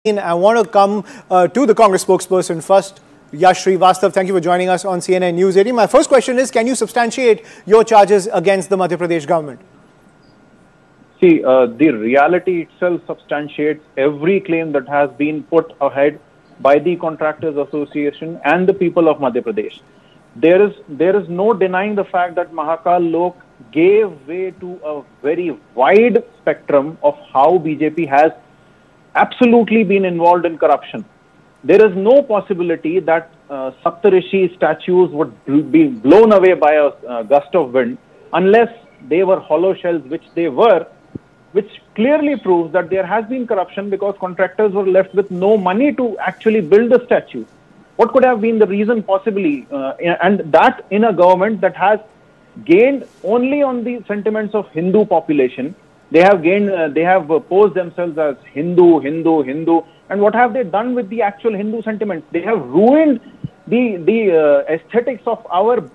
I want to come to the Congress spokesperson first. Yash Shrivastav, thank you for joining us on CNN News 18. My first question is, can you substantiate your charges against the Madhya Pradesh government? See, the reality itself substantiates every claim that has been put ahead by the Contractors Association and the people of Madhya Pradesh. There is no denying the fact that Mahakal Lok gave way to a very wide spectrum of how BJP has absolutely been involved in corruption. There is no possibility that Saptarishi statues would be blown away by a gust of wind unless they were hollow shells, which they were, which clearly proves that there has been corruption because contractors were left with no money to actually build the statue. What could have been the reason possibly? And that in a government that has gained only on the sentiments of Hindu population. They have posed themselves as Hindu. And what have they done with the actual Hindu sentiments? They have ruined the aesthetics of our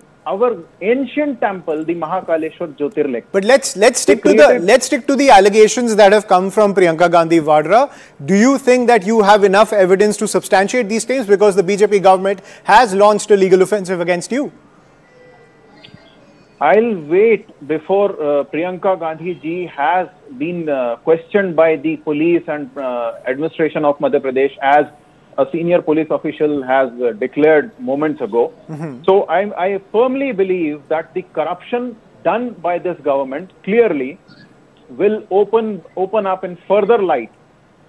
ancient temple, the Mahakaleshwar Jyotirling. But let's stick to the allegations that have come from Priyanka Gandhi Vadra. Do you think that you have enough evidence to substantiate these claims, because the BJP government has launched a legal offensive against you? I'll wait before Priyanka Gandhi ji has been questioned by the police and administration of Madhya Pradesh, as a senior police official has declared moments ago. So I firmly believe that the corruption done by this government clearly will open up in further light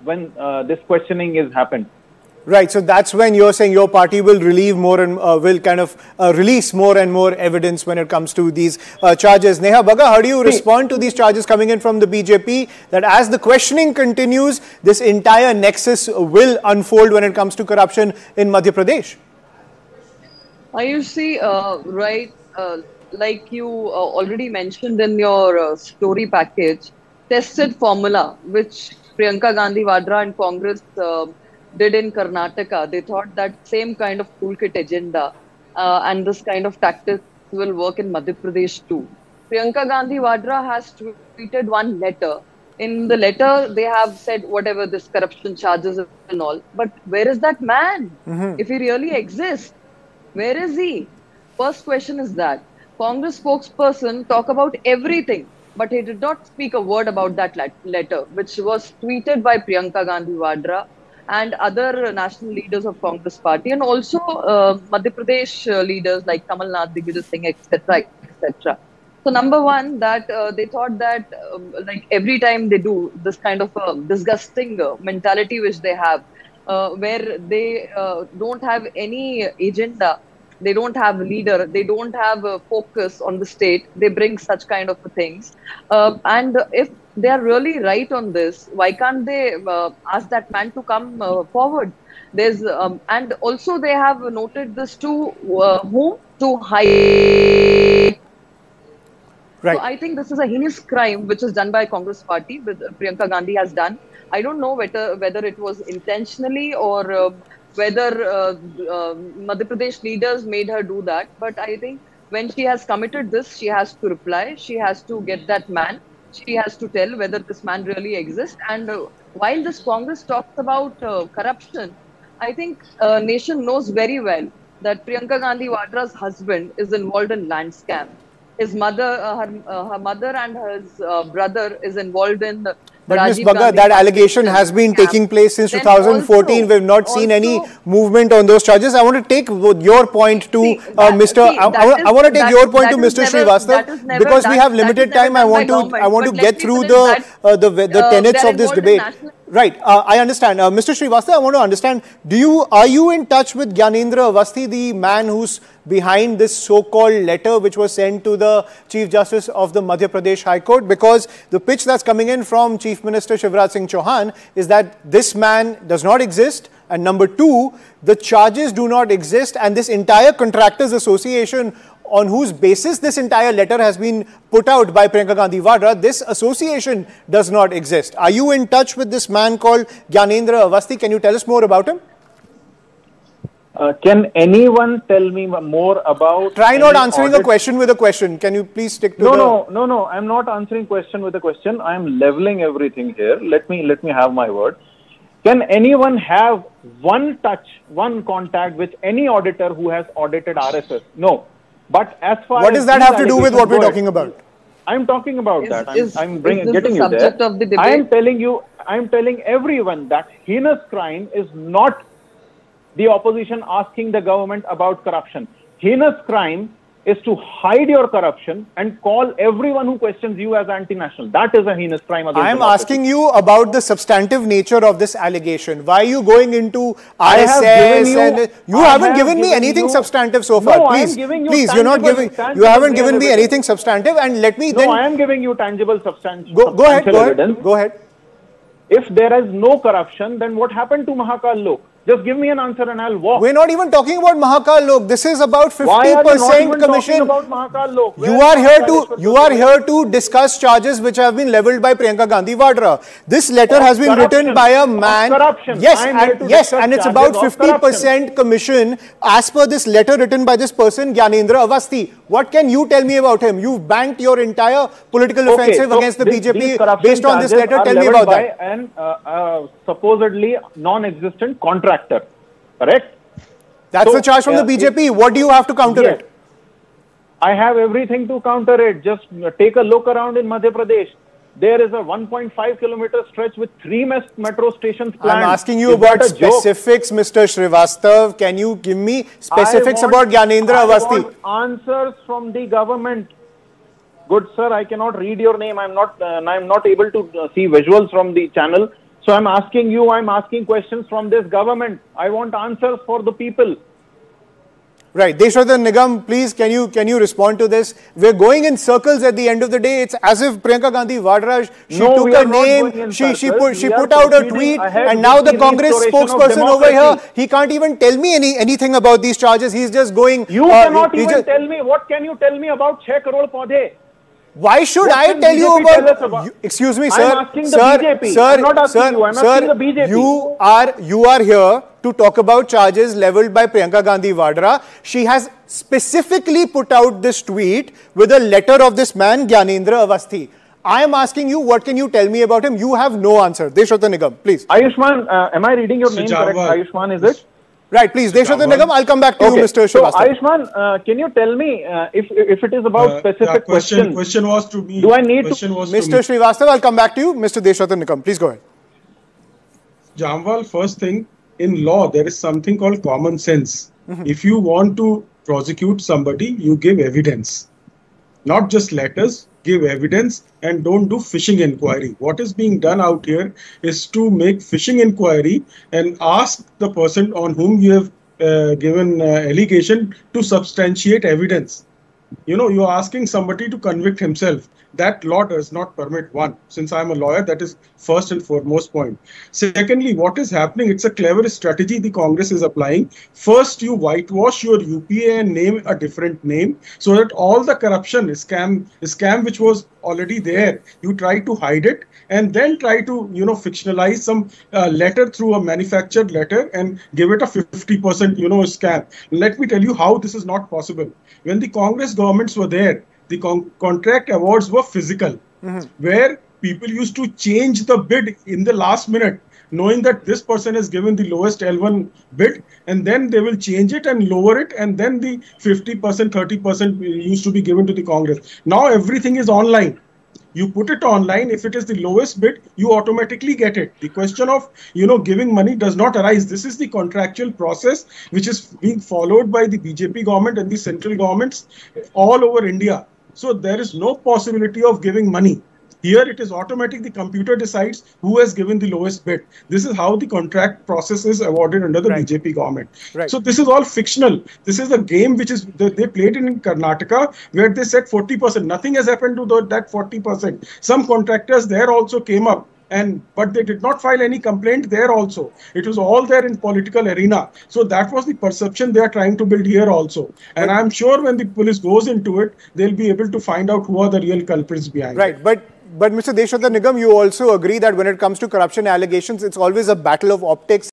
when this questioning is happened. Right, so that's when you're saying your party will release more and release more and more evidence when it comes to these charges. Neha Bagga, how do you respond to these charges coming in from the BJP that as the questioning continues, this entire nexus will unfold when it comes to corruption in Madhya Pradesh? You see, like you already mentioned in your story package, tested formula, which Priyanka Gandhi Vadra and Congress did in Karnataka. They thought that same kind of toolkit agenda and this kind of tactics will work in Madhya Pradesh too. Priyanka Gandhi Vadra has tweeted one letter. In the letter, they have said whatever this corruption charges and all. But where is that man? If he really exists, where is he? First question is that. Congress spokesperson talk about everything, but he did not speak a word about that letter, which was tweeted by Priyanka Gandhi Vadra and other national leaders of Congress party, and also Madhya Pradesh leaders like Kamal Nath, Digvijay Singh, etc., etc. So number one, that they thought that like every time they do this kind of disgusting mentality which they have, where they don't have any agenda, they don't have a leader, they don't have a focus on the state, they bring such kind of things. And if they are really right on this, why can't they ask that man to come forward? There's and also they have noted this to whom? To hide. Right. So I think this is a heinous crime which is done by Congress party, with Priyanka Gandhi has done. I don't know whether it was intentionally or whether Madhya Pradesh leaders made her do that. But I think when she has committed this, she has to reply. She has to get that man. She has to tell whether this man really exists. And while this Congress talks about corruption, I think nation knows very well that Priyanka Gandhi Vadra's husband is involved in land scam. His mother, her mother and his brother is involved in But Ms. Bagga, that allegation has been taking place since 2014. We have not seen any movement on those charges. I want to take your point to Mr. Shrivastav, because we have limited time. I want to get through the tenets of this debate. Right, I understand. Mr. Shrivastav, I want to understand, are you in touch with Gyanendra Awasthi, the man who's behind this so-called letter which was sent to the Chief Justice of the Madhya Pradesh High Court? Because the pitch that's coming in from Chief Minister Shivraj Singh Chauhan is that this man does not exist, and number two, the charges do not exist, and this entire Contractors Association on whose basis this entire letter has been put out by Priyanka Gandhi Vadra, this association does not exist. Are you in touch with this man called Gyanendra Awasthi? Can you tell us more about him? Can anyone tell me more about... Try not answering a question with a question. Can you please stick to No. I'm not answering question with a question. I'm leveling everything here. Let me have my word. Can anyone have one touch, one contact with any auditor who has audited RSS? No. But as far what as does that have to do with what we're talking about? I'm talking about that. I'm getting you there. Of the debate? I'm telling everyone that heinous crime is not the opposition asking the government about corruption. Heinous crime is to hide your corruption and call everyone who questions you as anti-national. That is a heinous crime against I'm asking you about the substantive nature of this allegation. Why are you going into RSS? You haven't given me anything substantive so far. No, please, you're not giving. You haven't given me anything substantive, and let me then. No, I am giving you tangible substantial. Go ahead. Go ahead. If there is no corruption, then what happened to Mahakal Lok? Just give me an answer and I'll walk. We're not even talking about Mahakal Lok. This is about 50% Why are you not even commission. About Mahakal Lok? You are here to discuss charges which have been leveled by Priyanka Gandhi Vadra. This letter has been written by a man. Yes, and it's about 50% commission as per this letter written by this person, Gyanendra Awasthi. What can you tell me about him? You've banked your entire political offensive against the BJP based on this letter. Tell me about that. And supposedly non-existent contractor, correct? That's the charge from the BJP. What do you have to counter it? I have everything to counter it. Just take a look around in Madhya Pradesh. There is a 1.5 kilometer stretch with 3 metro stations planned. I'm asking you about specifics, Mr. Shrivastav. Can you give me specifics about Gyanendra Awasthi? I want answers from the government. Good sir, I cannot read your name. I'm not able to see visuals from the channel. So I'm asking you, I'm asking questions from this government. I want answers for the people. Right. Desh Ratan Nigam, please, can you respond to this? We're going in circles at the end of the day. It's as if Priyanka Gandhi Vadra, she took a name, she put out a tweet, and now the Congress spokesperson over here, he can't even tell me anything about these charges. He's just going... You cannot even tell me, what can you tell me about 6 crore paudhe? Why should I tell you about... Excuse me, sir. I'm asking the BJP. I'm not asking you. I'm asking the BJP. You are here to talk about charges leveled by Priyanka Gandhi Vadra. She has specifically put out this tweet with a letter of this man, Gyanendra Awasthi. I am asking you, what can you tell me about him? You have no answer. Desh Ratan Nigam, please. Ayushman, am I reading your name correct? Ayushman, is it? Right, please. Desh Ratan Nigam, I'll come back to you, Mr. Shrivastav. So, Ayushman, can you tell me if it is about specific questions? Question was to me. Do I need to... Mr. Shrivastav, I'll come back to you. Mr. Desh Ratan Nigam, please go ahead. Jamwal, first thing, in law, there is something called common sense. If you want to prosecute somebody, you give evidence. Not just letters, give evidence and don't do phishing inquiry. What is being done out here is to make phishing inquiry and ask the person on whom you have given allegation to substantiate evidence. You know, you're asking somebody to convict himself. That law does not permit one. Since I'm a lawyer, that is first and foremost point. Secondly, what is happening? It's a clever strategy the Congress is applying. First, you whitewash your UPA and name a different name so that all the corruption, scam which was already there, you try to hide it and then try to, fictionalize some letter through a manufactured letter and give it a 50%, scam. Let me tell you how this is not possible. When the Congress governments were there, the contract awards were physical, where people used to change the bid in the last minute, knowing that this person has given the lowest L1 bid, and then they will change it and lower it, and then the 50%, 30% used to be given to the Congress. Now everything is online. You put it online, if it is the lowest bid, you automatically get it. The question of, giving money does not arise. This is the contractual process which is being followed by the BJP government and the central governments all over India. So there is no possibility of giving money. Here it is automatic. The computer decides who has given the lowest bid. This is how the contract process is awarded under the BJP government. So this is all fictional. This is a game which is they played in Karnataka where they said 40%. Nothing has happened to that 40%. Some contractors there also came up. But they did not file any complaint there also. It was all there in political arena. So that was the perception they are trying to build here also. And I'm sure when the police goes into it, they'll be able to find out who are the real culprits behind it. But Mr. Desh Ratan Nigam, you also agree that when it comes to corruption allegations, it's always a battle of optics.